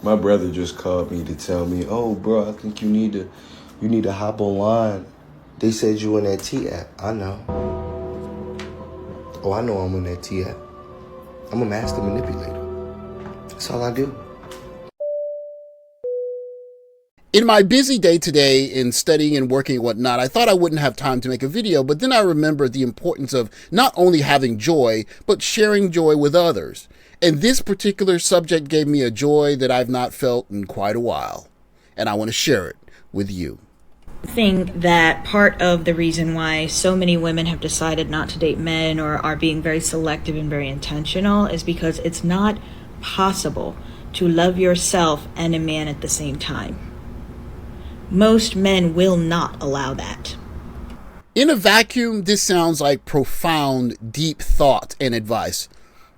My brother just called me to tell me, "Oh, bro, I think you need to hop online. They said you in that T app." I know. Oh, I know I'm in that T app. I'm a master manipulator. That's all I do. In my busy day today in studying and working and whatnot, I thought I wouldn't have time to make a video, but then I remembered the importance of not only having joy, but sharing joy with others. And this particular subject gave me a joy that I've not felt in quite a while. And I want to share it with you. I think that part of the reason why so many women have decided not to date men or are being very selective and very intentional is because it's not possible to love yourself and a man at the same time. Most men will not allow that. In a vacuum, this sounds like profound, deep thought and advice.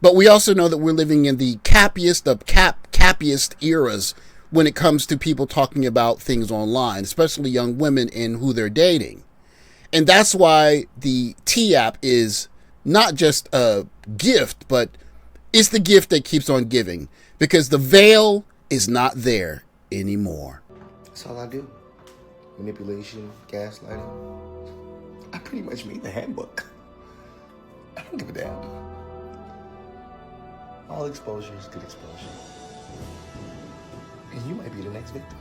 But we also know that we're living in the cappiest of cappiest eras when it comes to people talking about things online, especially young women and who they're dating. And that's why the T app is not just a gift, but it's the gift that keeps on giving, because the veil is not there anymore. That's all I do. Manipulation, gaslighting. I pretty much made the handbook. I don't give a damn. All exposure is good exposure. And you might be the next victim.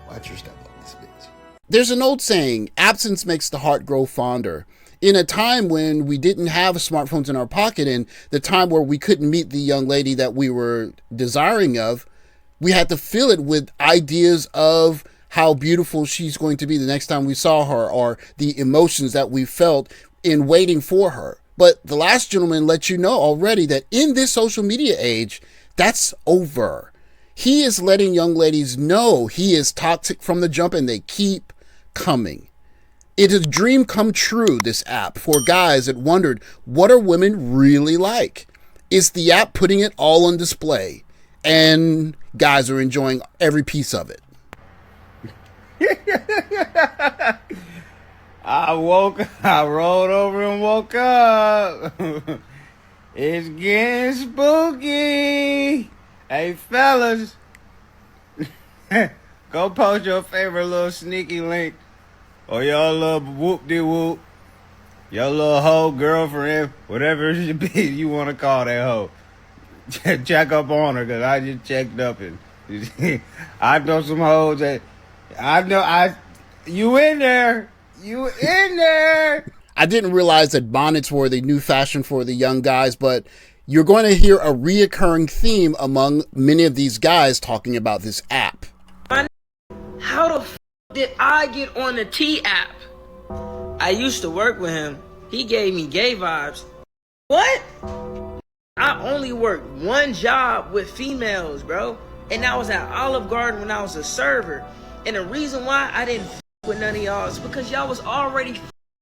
Watch your step on this bitch. There's an old saying, absence makes the heart grow fonder. In a time when we didn't have smartphones in our pocket and the time where we couldn't meet the young lady that we were desiring of, we had to fill it with ideas of how beautiful she's going to be the next time we saw her, or the emotions that we felt in waiting for her. But the last gentleman let you know already that in this social media age, that's over. He is letting young ladies know he is toxic from the jump, and they keep coming. It is a dream come true, this app, for guys that wondered, what are women really like? Is the app putting it all on display? And guys are enjoying every piece of it. I rolled over and woke up. It's getting spooky. Hey, fellas, go post your favorite little sneaky link or your little whoop-de-whoop, your little hoe, girlfriend, whatever it be you want to call that hoe. Check up on her, because I just checked up and I know some hoes that you in there. I didn't realize that bonnets were the new fashion for the young guys, but you're going to hear a reoccurring theme among many of these guys talking about this app. How the f did I get on the T app? I used to work with him. He gave me gay vibes. What? I only worked one job with females, bro. And that was at Olive Garden when I was a server. And the reason why I didn't with none of y'all is because y'all was already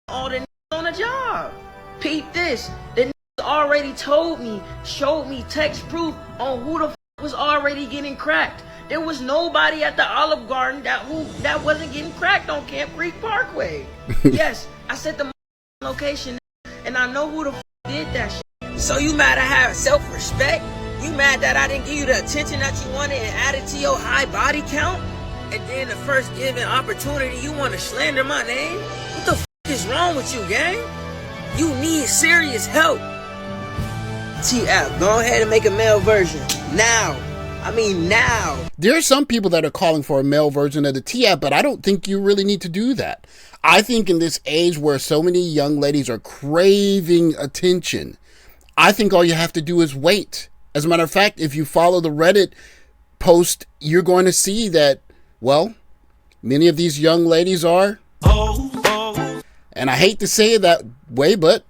all the on the job. Peep this. The already told me, showed me text proof on who the was already getting cracked. There was nobody at the Olive Garden that wasn't getting cracked on Camp Creek Parkway. Yes, I set the location and I know who the did that shit. So you mad I have self-respect? You mad that I didn't give you the attention that you wanted and added to your high body count? And then the first given opportunity, you want to slander my name? What the is wrong with you, gang? You need serious help. T-App, go ahead and make a male version. Now. There are some people that are calling for a male version of the T-App, but I don't think you really need to do that. I think in this age where so many young ladies are craving attention, I think all you have to do is wait. As a matter of fact, if you follow the Reddit post, you're going to see that, well, many of these young ladies are, and I hate to say it that way, but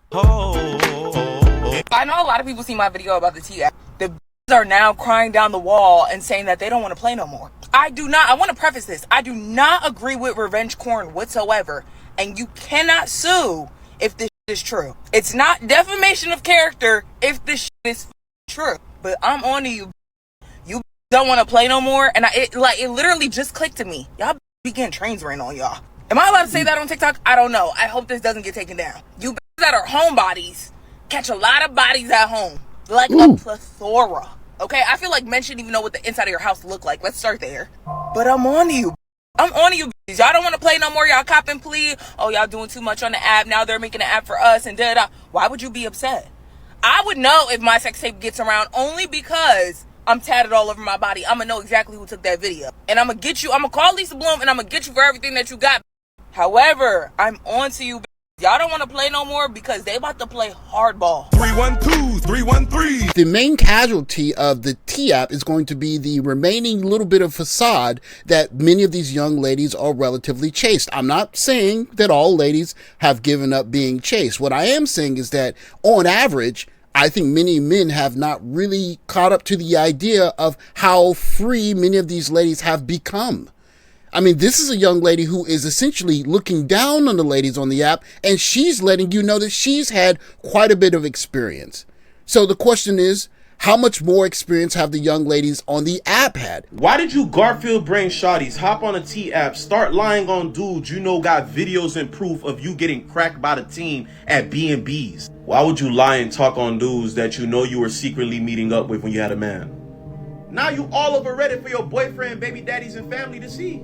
I know a lot of people see my video about the T-App. The are now crying down the wall and saying that they don't want to play no more. I want to preface this. I do not agree with revenge porn whatsoever. And you cannot sue if this is true. It's not defamation of character if this is true. But I'm on to you. You don't want to play no more. And it literally just clicked to me. Y'all be getting trains ran on y'all. Am I allowed to say that on TikTok? I don't know. I hope this doesn't get taken down. You that are homebodies catch a lot of bodies at home. Like a plethora Okay, I feel like men shouldn't even know what the inside of your house look like. Let's start there. But I'm on to you. I'm on to you. Y'all don't want to play no more. Y'all cop and plea. Oh, y'all doing too much on the app. Now they're making an app for us and da-da. Why would you be upset? I would know if my sex tape gets around only because I'm tatted all over my body. I'm going to know exactly who took that video. And I'm going to get you. I'm going to call Lisa Bloom and I'm going to get you for everything that you got. However, I'm on to you. Y'all don't want to play no more because they about to play hardball. 312, 313. The main casualty of the T-app is going to be the remaining little bit of facade that many of these young ladies are relatively chaste. I'm not saying that all ladies have given up being chaste. What I am saying is that on average, I think many men have not really caught up to the idea of how free many of these ladies have become. I mean, this is a young lady who is essentially looking down on the ladies on the app, and she's letting you know that she's had quite a bit of experience. So the question is, how much more experience have the young ladies on the app had? Why did you Garfield brain shotties hop on a T-app, start lying on dudes you know got videos and proof of you getting cracked by the team at B&Bs? Why would you lie and talk on dudes that you know you were secretly meeting up with when you had a man? Now you all over Reddit for your boyfriend, baby daddies, and family to see.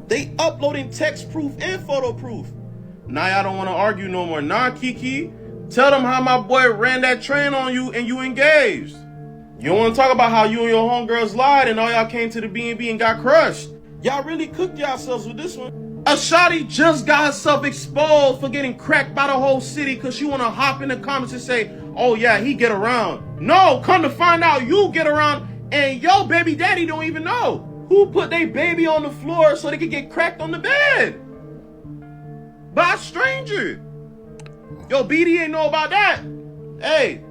They uploading text proof and photo proof. Now y'all don't want to argue no more. Nah, Kiki. Tell them how my boy ran that train on you and you engaged. You don't want to talk about how you and your homegirls lied and all y'all came to the B&B and got crushed. Y'all really cooked yourselves with this one. A shawty just got herself exposed for getting cracked by the whole city because she want to hop in the comments and say, oh yeah, he get around. No, come to find out you get around and your baby daddy don't even know. Who put their baby on the floor so they could get cracked on the bed? By a stranger. Yo, BD ain't know about that. Hey,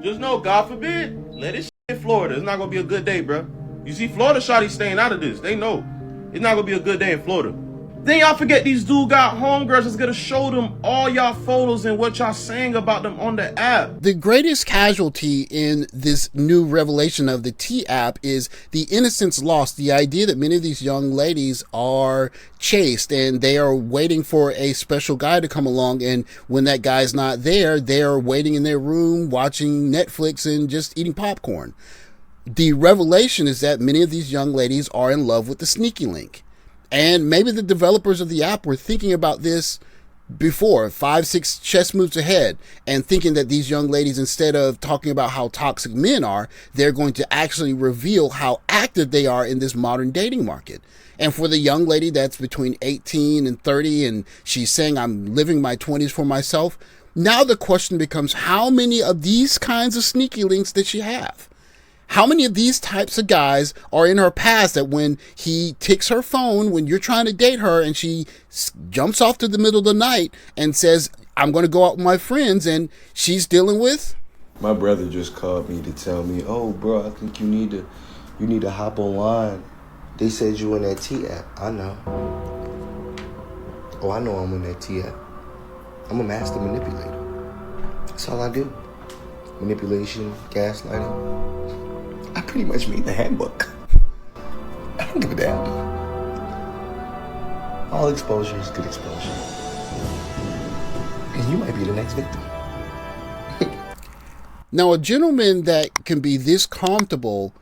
just know, God forbid, let it in Florida. It's not going to be a good day, bro. You see, Florida shawty staying out of this. They know. It's not going to be a good day in Florida. Then y'all forget these dude got homegirls that's going to show them all y'all photos and what y'all saying about them on the app. The greatest casualty in this new revelation of the T-app is the innocence lost, the idea that many of these young ladies are chaste and they are waiting for a special guy to come along, and when that guy's not there, they are waiting in their room watching Netflix and just eating popcorn. The revelation is that many of these young ladies are in love with the sneaky link. And maybe the developers of the app were thinking about this before, 5-6 chess moves ahead, and thinking that these young ladies, instead of talking about how toxic men are, they're going to actually reveal how active they are in this modern dating market. And for the young lady that's between 18 and 30, and she's saying, I'm living my 20s for myself, now the question becomes, how many of these kinds of sneaky links did she have? How many of these types of guys are in her past that when he ticks her phone, when you're trying to date her and she jumps off to the middle of the night and says, I'm going to go out with my friends, and she's dealing with? My brother just called me to tell me, oh, bro, I think you need to hop online. They said you in that T-app. I know. Oh, I know I'm in that T-app. I'm a master manipulator. That's all I do. Manipulation, gaslighting. I pretty much made the handbook. I don't give a damn. All exposure is good exposure. And you might be the next victim. Now, a gentleman that can be this comfortable,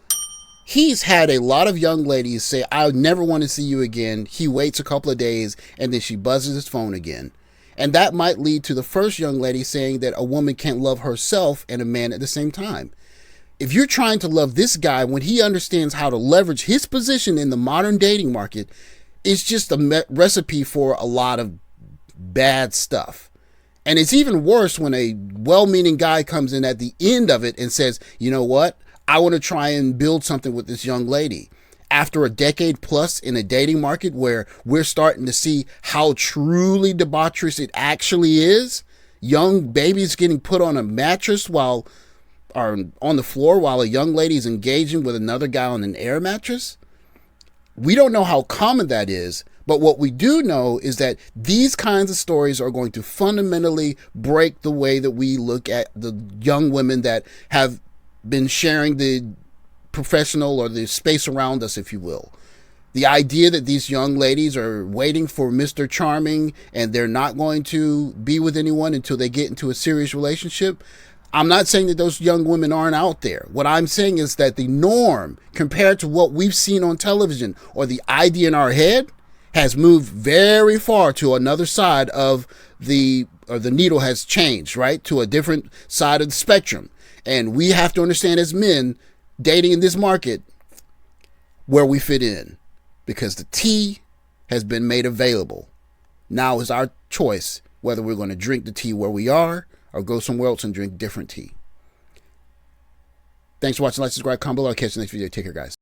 he's had a lot of young ladies say, I never want to see you again. He waits a couple of days and then she buzzes his phone again. And that might lead to the first young lady saying that a woman can't love herself and a man at the same time. If you're trying to love this guy when he understands how to leverage his position in the modern dating market, it's just a recipe for a lot of bad stuff. And it's even worse when a well-meaning guy comes in at the end of it and says, you know what? I want to try and build something with this young lady. After a decade plus in a dating market where we're starting to see how truly debaucherous it actually is, young babies getting put on a mattress or on the floor while a young lady is engaging with another guy on an air mattress. We don't know how common that is, but what we do know is that these kinds of stories are going to fundamentally break the way that we look at the young women that have been sharing the professional or the space around us, if you will. The idea that these young ladies are waiting for Mr. Charming and they're not going to be with anyone until they get into a serious relationship, I'm not saying that those young women aren't out there. What I'm saying is that the norm compared to what we've seen on television or the idea in our head has moved very far to another side of the needle has changed, right? To a different side of the spectrum. And we have to understand as men dating in this market where we fit in, because the tea has been made available. Now is our choice whether we're going to drink the tea where we are or go somewhere else and drink different tea. Thanks for watching. Like, subscribe, comment below. I'll catch you next video. Take care, guys.